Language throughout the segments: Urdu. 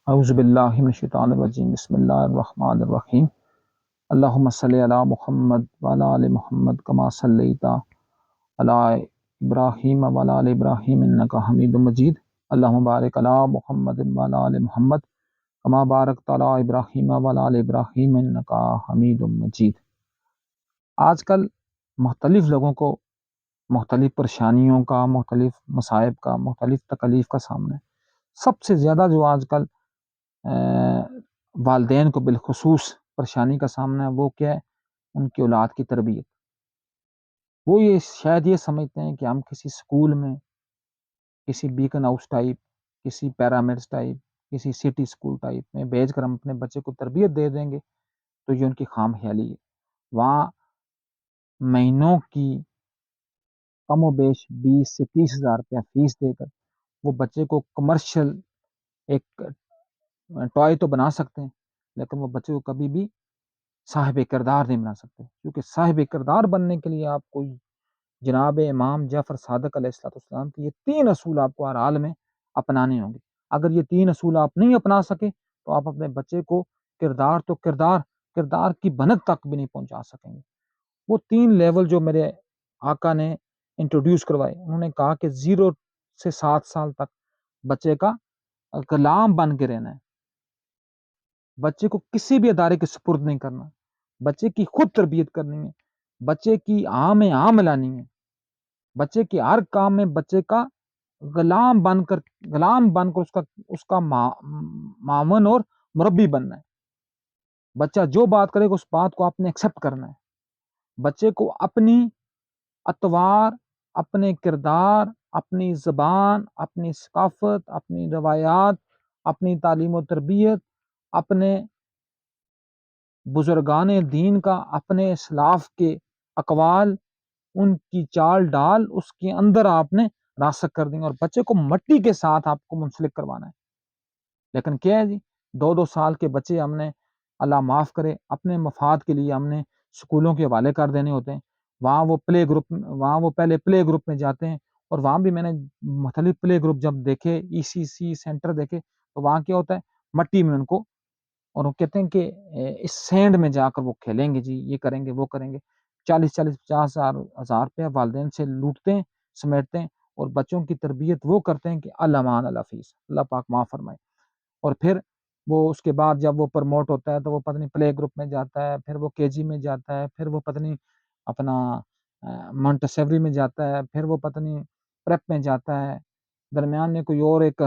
اعوذ باللہ من الشیطان الرجیم بسم اللہ الرحمن الرحیم اللہم صلی علی محمد وعلی آل محمد کما صلیت علی ابراہیم وعلی آل ابراہیم انک حمید مجید اللہم بارک علی محمد وعلی آل محمد کما بارکت علی ابراہیم وعلی آل ابراہیم انک حمید مجید۔ آج کل مختلف لوگوں کو مختلف پریشانیوں کا، مختلف مصائب کا، مختلف تکالیف کا سامنا ہے۔ سب سے زیادہ جو آج کل والدین کو بالخصوص پریشانی کا سامنا ہے وہ کیا ہے؟ ان کی اولاد کی تربیت۔ وہ شاید یہ سمجھتے ہیں کہ ہم کسی سکول میں، کسی بیکن ہاؤس ٹائپ، کسی پیرامڈس ٹائپ، کسی سٹی سکول ٹائپ میں بھیج کر ہم اپنے بچے کو تربیت دے دیں گے تو یہ ان کی خام خیالی ہے۔ وہاں مہینوں کی کم و بیش 20 سے 30 ہزار روپیہ فیس دے کر وہ بچے کو کمرشل ایک ٹوائے تو بنا سکتے ہیں، لیکن وہ بچے کو کبھی بھی صاحب کردار نہیں بنا سکتے، کیونکہ صاحب کردار بننے کے لیے آپ کو جناب امام جعفر صادق علیہ السلام کے یہ 3 اصول آپ کو ہر حال میں اپنانے ہوں گے۔ اگر یہ 3 اصول آپ نہیں اپنا سکے تو آپ اپنے بچے کو کردار کی بھنک تک بھی نہیں پہنچا سکیں گے۔ وہ 3 لیول جو میرے آقا نے انٹروڈیوس کروائے، انہوں نے کہا کہ 0 سے 7 سال تک بچے کا غلام بن کے رہنا ہے، بچے کو کسی بھی ادارے کے سپرد نہیں کرنا، بچے کی خود تربیت کرنی ہے، بچے کی عام لانی ہے، بچے کی ہر کام میں بچے کا غلام بن کر اس کا معاون اور مربی بننا ہے۔ بچہ جو بات کرے گا اس بات کو آپ نے ایکسیپٹ کرنا ہے۔ بچے کو اپنی اطوار، اپنے کردار، اپنی زبان، اپنی ثقافت، اپنی روایات، اپنی تعلیم و تربیت، اپنے بزرگان دین کا، اپنے اسلاف کے اقوال، ان کی چال ڈال اس کے اندر آپ نے راسخ کر دیں اور بچے کو مٹی کے ساتھ آپ کو منسلک کروانا ہے۔ لیکن کیا ہے جی، 2 سال کے بچے ہم نے اللہ معاف کرے اپنے مفاد کے لیے ہم نے سکولوں کے حوالے کر دینے ہوتے ہیں۔ وہاں وہ پہلے پلے گروپ میں جاتے ہیں، اور وہاں بھی میں نے مختلف پلے گروپ جب دیکھے، ای سی سی سینٹر دیکھے، تو وہاں کیا ہوتا ہے، مٹی میں ان کو، اور وہ کہتے ہیں کہ اس سینڈ میں جا کر وہ کھیلیں گے جی، یہ کریں گے وہ کریں گے۔ 40-50 ہزار روپیہ والدین سے لوٹتے ہیں، سمیٹتے ہیں، اور بچوں کی تربیت وہ کرتے ہیں کہ الامان الفیس، اللہ پاک معاف فرمائے۔ اور پھر وہ اس کے بعد جب وہ پروموٹ ہوتا ہے تو وہ پتہ نہیں پلے گروپ میں جاتا ہے، پھر وہ کے جی میں جاتا ہے، پھر وہ پتہ نہیں اپنا مونٹیسوری میں جاتا ہے، پھر وہ پتہ نہیں پریپ میں جاتا ہے، درمیان میں کوئی اور ایک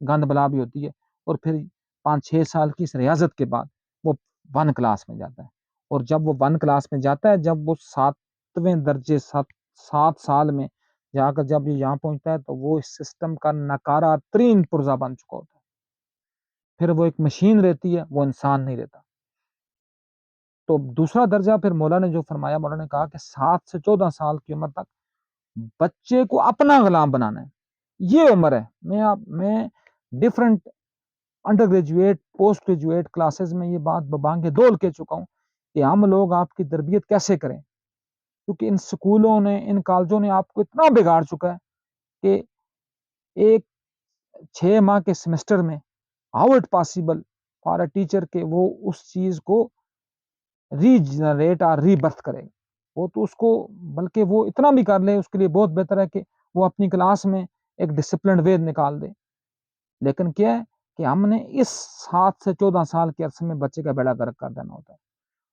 گند بلا بھی ہوتی ہے، اور پھر 5-6 سال کی اس ریاضت کے بعد وہ 1 کلاس میں جاتا ہے۔ اور جب وہ 1 کلاس میں جاتا ہے، جب وہ 7ویں درجے 7 سال میں جا کر جب یہ یہاں پہنچتا ہے تو وہ اس سسٹم کا نکارہ ترین پرزہ بن چکا ہوتا ہے۔ پھر وہ ایک مشین رہتی ہے، وہ انسان نہیں رہتا۔ تو دوسرا درجہ پھر مولا نے جو فرمایا، مولا نے کہا کہ 7 سے 14 سال کی عمر تک بچے کو اپنا غلام بنانا ہے۔ یہ عمر ہے، میں different under graduate, post graduate classes میں یہ بات ببانگ دول کہہ چکا ہوں کہ ہم لوگ آپ کی تربیت کیسے کریں، کیونکہ ان سکولوں نے، ان کالجوں نے آپ کو اتنا بگاڑ چکا ہے کہ ایک 6 ماہ کے سیمسٹر میں how it possible for a teacher کہ وہ اس چیز کو ری جنریٹ اور ری برتھ کرے، وہ تو اس کو، بلکہ وہ اتنا بھی کر لے اس کے لیے بہت بہتر ہے کہ وہ اپنی کلاس میں ایک ڈسپلنڈ وے نکال دے۔ لیکن کیا ہے کہ ہم نے اس 7 سے 14 سال کے عرصے میں بچے کا بیڑا غرق کر دینا ہوتا ہے۔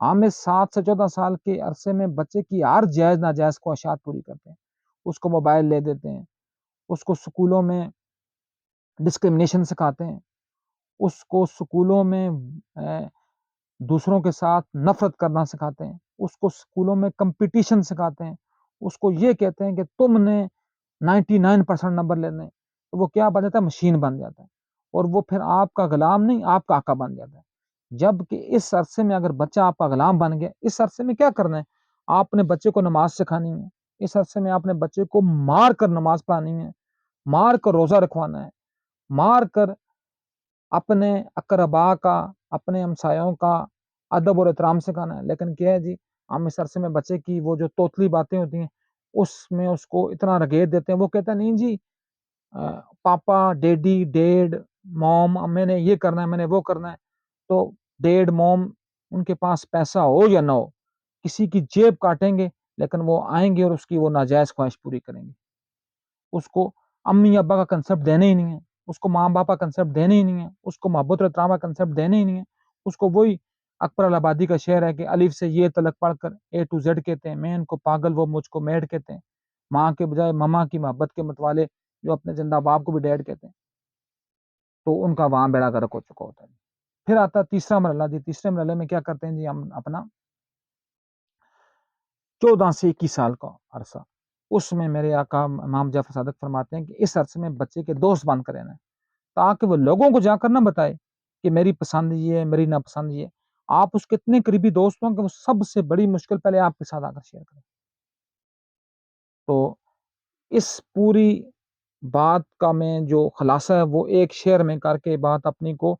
ہم اس 7 سے 14 سال کے عرصے میں بچے کی ہر جائز ناجائز خواہشات پوری کرتے ہیں، اس کو موبائل لے دیتے ہیں، اس کو سکولوں میں ڈسکرمنیشن سکھاتے ہیں، اس کو سکولوں میں دوسروں کے ساتھ نفرت کرنا سکھاتے ہیں، اس کو سکولوں میں کمپٹیشن سکھاتے ہیں، اس کو یہ کہتے ہیں کہ تم نے 99% نمبر لینے، تو وہ کیا بن جاتا ہے، مشین بن جاتا ہے، اور وہ پھر آپ کا غلام نہیں، آپ کا آقا بن جاتا ہے۔ جبکہ اس عرصے میں اگر بچہ آپ کا غلام بن گیا، اس عرصے میں کیا کرنا ہے، آپ نے بچے کو نماز سکھانی ہے، اس عرصے میں آپ نے بچے کو مار کر نماز پڑھانی ہے، مار کر روزہ رکھوانا ہے، مار کر اپنے اقربا کا، اپنے ہمسایوں کا ادب اور احترام سکھانا ہے۔ لیکن کیا ہے جی، ہم اس عرصے میں بچے کی وہ جو توتلی باتیں ہوتی ہیں اس میں اس کو اتنا رگیت دیتے ہیں، وہ کہتا ہے نہیں جی پاپا، ڈیڈی، ڈیڈ، موم میں نے یہ کرنا ہے، میں نے وہ کرنا ہے، تو ڈیڈ موم ان کے پاس پیسہ ہو یا نہ ہو، کسی کی جیب کاٹیں گے، لیکن وہ آئیں گے اور اس کی وہ ناجائز خواہش پوری کریں گے. اس کو امی ابا کا کنسپٹ دینے ہی نہیں ہے، اس کو ماں باپ کا کنسپٹ دینے ہی نہیں ہے، اس کو محبت اور احترام کا کنسپٹ دینے ہی نہیں ہے. اس کو وہی اکبر الآبادی کا شعر ہے کہ الف سے یہ تلک پڑھ کر اے ٹو زیڈ کہتے ہیں، میں ان کو پاگل وہ مجھ کو میڈ کہتے ہیں. ماں کے بجائے ماما کی محبت کے متوالے جو اپنے زندہ باپ کو بھی ڈیڈ کہتے ہیں، تو ان کا وہاں بیڑا غرق ہو چکا ہوتا ہے. پھر آتا تیسرا مرحلہ جی. تیسرے مرحلے میں کیا کرتے ہیں جی، ہم اپنا 14 سے 21 سال کا عرصہ، اس میں میرے آقا امام جعفر صادق فرماتے ہیں کہ اس عرصے میں بچے کے دوست بن کر رہنا ہے، تاکہ وہ لوگوں کو جا کر نہ بتائے کہ میری پسند یہ ہے، میری ناپسند یہ ہے. آپ اس کے اتنے قریبی دوست ہوں کہ وہ سب سے بڑی مشکل پہلے آپ کے ساتھ آ کر شیئر کریں. تو اس پوری بات کا میں جو خلاصہ ہے وہ ایک شعر میں کر کے بات اپنی کو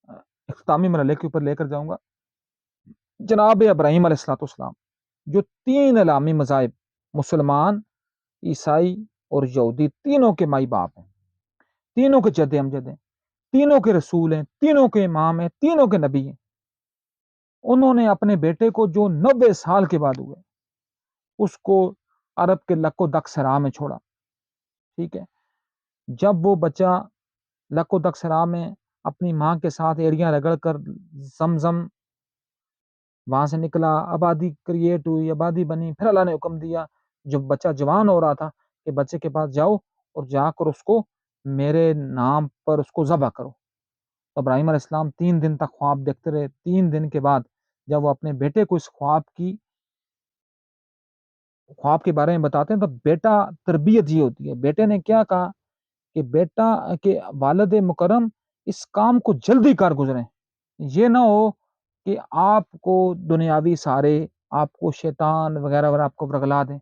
اختتامی مرحلے کے اوپر لے کر جاؤں گا. جناب ابراہیم علیہ الصلوۃ والسلام جو 3 الامی مذاہب مسلمان، عیسائی اور یہودی تینوں کے مائی باپ ہیں، تینوں کے جد امجد ہیں، تینوں کے رسول ہیں، تینوں کے امام ہیں، تینوں کے نبی ہیں. انہوں نے اپنے بیٹے کو جو 90 سال کے بعد ہوئے اس کو عرب کے لک و دک سرا میں چھوڑا. ٹھیک ہے، جب وہ بچہ لک و دک سرا میں اپنی ماں کے ساتھ ایڑیاں رگڑ کر زمزم وہاں سے نکلا، آبادی کریٹ ہوئی، آبادی بنی، پھر اللہ نے حکم دیا جب بچہ جوان ہو رہا تھا کہ بچے کے پاس جاؤ اور جا کر اس کو میرے نام پر اس کو ذبح کرو. ابراہیم علیہ السلام 3 دن تک خواب دیکھتے رہے. 3 دن کے بعد جب وہ اپنے بیٹے کو اس خواب کے بارے میں بتاتے ہیں تو بیٹا تربیت یہ ہوتی ہے. بیٹے نے کیا کہا کہ بیٹا کہ والد مکرم اس کام کو جلدی کر گزریں، یہ نہ ہو کہ آپ کو دنیاوی سارے، آپ کو شیطان وغیرہ وغیرہ آپ کو ورگلا دیں.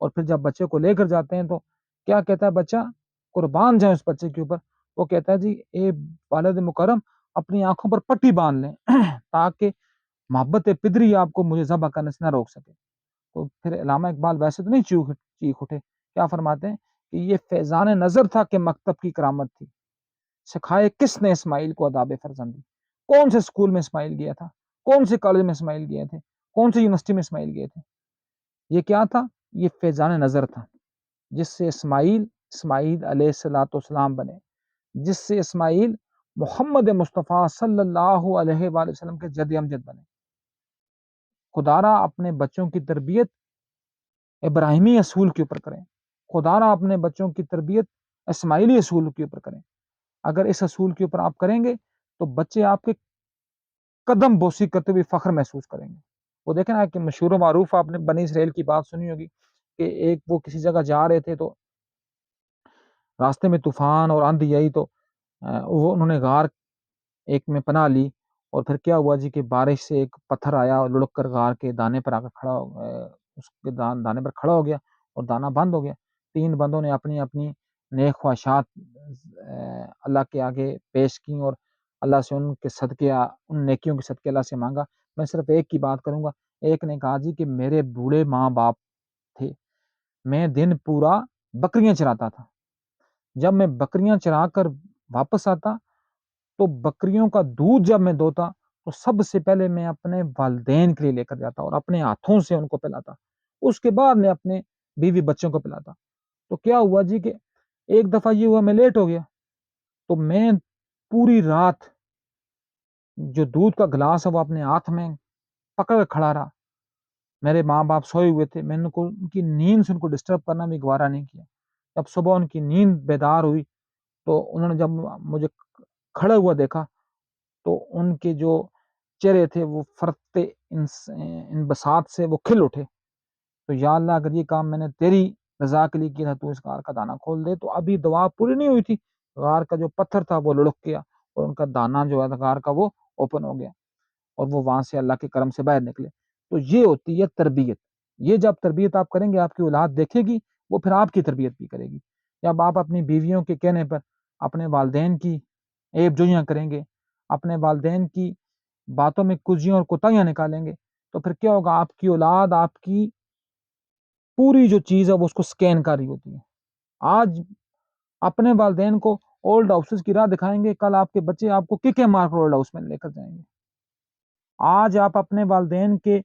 اور پھر جب بچے کو لے کر جاتے ہیں تو کیا کہتا ہے بچہ، قربان جائیں اس بچے کے اوپر، وہ کہتا ہے جی اے والد مکرم اپنی آنکھوں پر پٹی باندھ لیں تاکہ محبت پدری آپ کو مجھے ذبح کرنے سے نہ روک سکے. تو پھر علامہ اقبال ویسے تو نہیں چیخ اٹھے، کیا فرماتے ہیں کہ یہ فیضان نظر تھا کہ مکتب کی کرامت تھی، سکھائے کس نے اسماعیل کو آداب فرزندی. کون سے اسکول میں اسماعیل گیا تھا، کون سے کالج میں اسماعیل گئے تھے، کون سی یونیورسٹی میں اسماعیل گئے تھے؟ یہ کیا تھا؟ یہ فیضان نظر تھا جس سے اسماعیل علیہ الصلوۃ والسلام بنے، جس سے اسماعیل محمد مصطفیٰ صلی اللہ علیہ وآلہ وسلم کے جد امجد بنے. خدا را اپنے بچوں کی تربیت ابراہیمی اصول کے اوپر کریں، خدا را اپنے بچوں کی تربیت اسماعیلی اصول کے اوپر کریں. اگر اس اصول کے اوپر آپ کریں گے تو بچے آپ کے قدم بوسی کرتے ہوئے فخر محسوس کریں گے. وہ دیکھیں نا کہ مشہور و معروف آپ نے بنی اسرائیل کی بات سنی ہوگی کہ ایک وہ کسی جگہ جا رہے تھے تو راستے میں طوفان اور آندھی آئی تو وہ انہوں نے غار ایک میں پناہ لی. اور پھر کیا ہوا جی کہ بارش سے ایک پتھر آیا اور لڑک کر غار کے دانے پر آ کر کھڑا اس کے دانے پر کھڑا ہو گیا اور دانہ بند ہو گیا. 3 بندوں نے اپنی اپنی نیک خواہشات اللہ کے آگے پیش کی اور اللہ سے ان کے صدقے، ان نیکیوں کے صدقے اللہ سے مانگا. میں صرف ایک کی بات کروں گا. ایک نے کہا جی کہ میرے بوڑھے ماں باپ تھے، میں دن پورا بکریاں چراتا تھا، جب میں بکریاں چرا کر واپس آتا تو بکریوں کا دودھ جب میں دوتا تو سب سے پہلے میں اپنے والدین کے لیے لے کر جاتا اور اپنے ہاتھوں سے ان کو پلاتا، اس کے بعد میں اپنے بیوی بچوں کو پلاتا. تو کیا ہوا جی کہ ایک دفعہ یہ ہوا میں لیٹ ہو گیا تو میں پوری رات جو دودھ کا گلاس ہے وہ اپنے ہاتھ میں پکڑ کر کھڑا رہا. میرے ماں باپ سوئے ہوئے تھے، میں نے ان کی نیند سے ان کو ڈسٹرب کرنا بھی گوارا نہیں کیا. جب صبح ان کی نیند بیدار ہوئی تو انہوں نے جب مجھے کھڑا ہوا دیکھا تو ان کے جو چہرے تھے وہ فرتے ان بساط سے وہ کھل اٹھے. تو یا اللہ اگر یہ کام میں نے تیری رضا کے لیے کیا تھا تو اس غار کا دانہ کھول دے. تو ابھی دعا پوری نہیں ہوئی تھی، غار کا جو پتھر تھا وہ لڑک گیا اور ان کا دانہ جو ہے غار کا وہ اوپن ہو گیا اور وہ وہاں سے اللہ کے کرم سے باہر نکلے. تو یہ ہوتی ہے تربیت. یہ جب تربیت آپ کریں گے آپ کی اولاد دیکھے گی، وہ پھر آپ کی تربیت بھی کرے گی. جب آپ اپنی بیویوں کے کہنے پر اپنے والدین کی عیب جوئیاں کریں گے، اپنے والدین کی باتوں میں کجیاں اور کوتاہیاں نکالیں گے تو پھر کیا ہوگا، آپ کی اولاد آپ کی پوری جو چیز ہے وہ اس کو سکین کر رہی ہوتی ہے. آج اپنے والدین کو اولڈ ہاؤسز کی راہ دکھائیں گے، کل آپ کے بچے آپ کو ککیں مار کر اولڈ ہاؤس میں لے کر جائیں گے۔ آج آپ اپنے والدین کے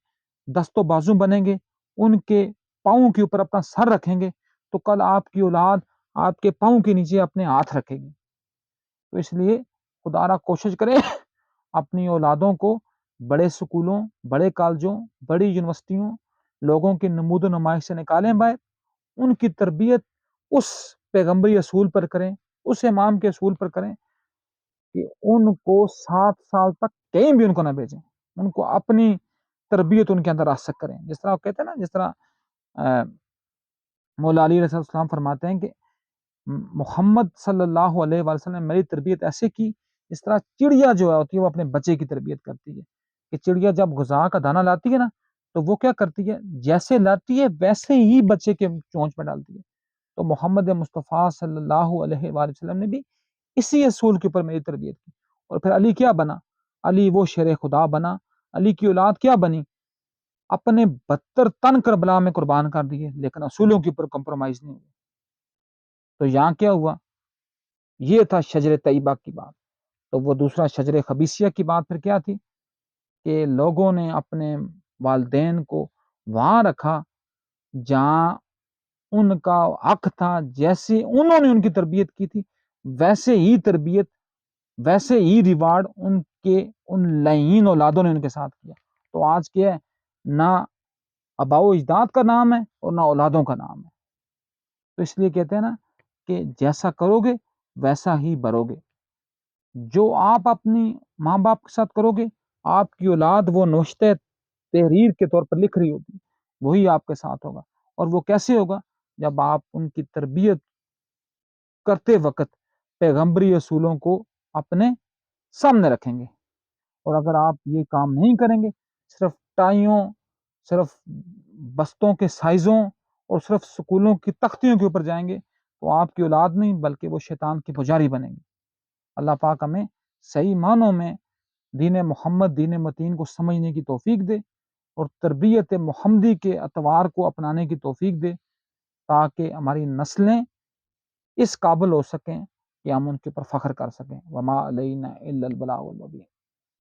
دست و بازو بنیں گے، ان کے پاؤں کے اوپر اپنا سر رکھیں گے، تو کل آپ کی اولاد آپ کے پاؤں کے نیچے اپنے ہاتھ رکھے گی۔ تو اس لیے خدا را کوشش کریں اپنی اولادوں کو بڑے سکولوں، بڑے کالجوں، بڑی یونیورسٹیوں، لوگوں کی نمود و نمائش سے نکالیں باہر، ان کی تربیت اس پیغمبری اصول پر کریں، اس امام کے اصول پر کریں کہ ان کو 7 سال تک کہیں بھی ان کو نہ بھیجیں، ان کو اپنی تربیت ان کے اندر راسخ کریں۔ جس طرح کہتے ہیں نا، جس طرح مولا علی علیہ السلام فرماتے ہیں کہ محمد صلی اللہ علیہ وسلم نے میری تربیت ایسے کی جس طرح چڑیا جو ہوتی ہے وہ اپنے بچے کی تربیت کرتی ہے، کہ چڑیا جب غذا کا دانہ لاتی ہے نا تو وہ کیا کرتی ہے، جیسے لاتی ہے ویسے ہی بچے کے چونچ میں ڈالتی ہے۔ تو محمد مصطفیٰ صلی اللہ علیہ وآلہ وسلم نے بھی اسی اصول کے اوپر میری تربیت کی۔ اور پھر علی کیا بنا؟ علی وہ شیر خدا بنا۔ علی کی اولاد کیا بنی؟ اپنے 72 تن کربلا میں قربان کر دیے، لیکن اصولوں کے اوپر کمپرومائز نہیں ہوئے۔ تو یہاں کیا ہوا؟ یہ تھا شجر طیبہ کی بات۔ تو وہ دوسرا شجر خبیثیہ کی بات پھر کیا تھی کہ لوگوں نے اپنے والدین کو وہاں رکھا جہاں ان کا حق تھا، جیسے انہوں نے ان کی تربیت کی تھی ویسے ہی تربیت، ویسے ہی ریوارڈ ان کے ان لعین اولادوں نے ان کے ساتھ کیا۔ تو آج کیا ہے، نہ آباء و اجداد کا نام ہے اور نہ اولادوں کا نام ہے۔ تو اس لیے کہتے ہیں نا کہ جیسا کرو گے ویسا ہی بھرو گے۔ جو آپ اپنی ماں باپ کے ساتھ کرو گے، آپ کی اولاد وہ نوشتہ تحریر کے طور پر لکھ رہی ہوگی، وہی آپ کے ساتھ ہوگا۔ اور وہ کیسے ہوگا؟ جب آپ ان کی تربیت کرتے وقت پیغمبری اصولوں کو اپنے سامنے رکھیں گے۔ اور اگر آپ یہ کام نہیں کریں گے، صرف ٹائیوں، صرف بستوں کے سائزوں اور صرف سکولوں کی تختیوں کے اوپر جائیں گے، تو آپ کی اولاد نہیں بلکہ وہ شیطان کی پجاری بنیں گے۔ اللہ پاک ہمیں صحیح معنوں میں دین محمد، دین متین کو سمجھنے کی توفیق دے اور تربیت محمدی کے اطوار کو اپنانے کی توفیق دے، تاکہ ہماری نسلیں اس قابل ہو سکیں کہ ہم ان کے اوپر فخر کر سکیں۔ وما علینا الا البلاغ المبین۔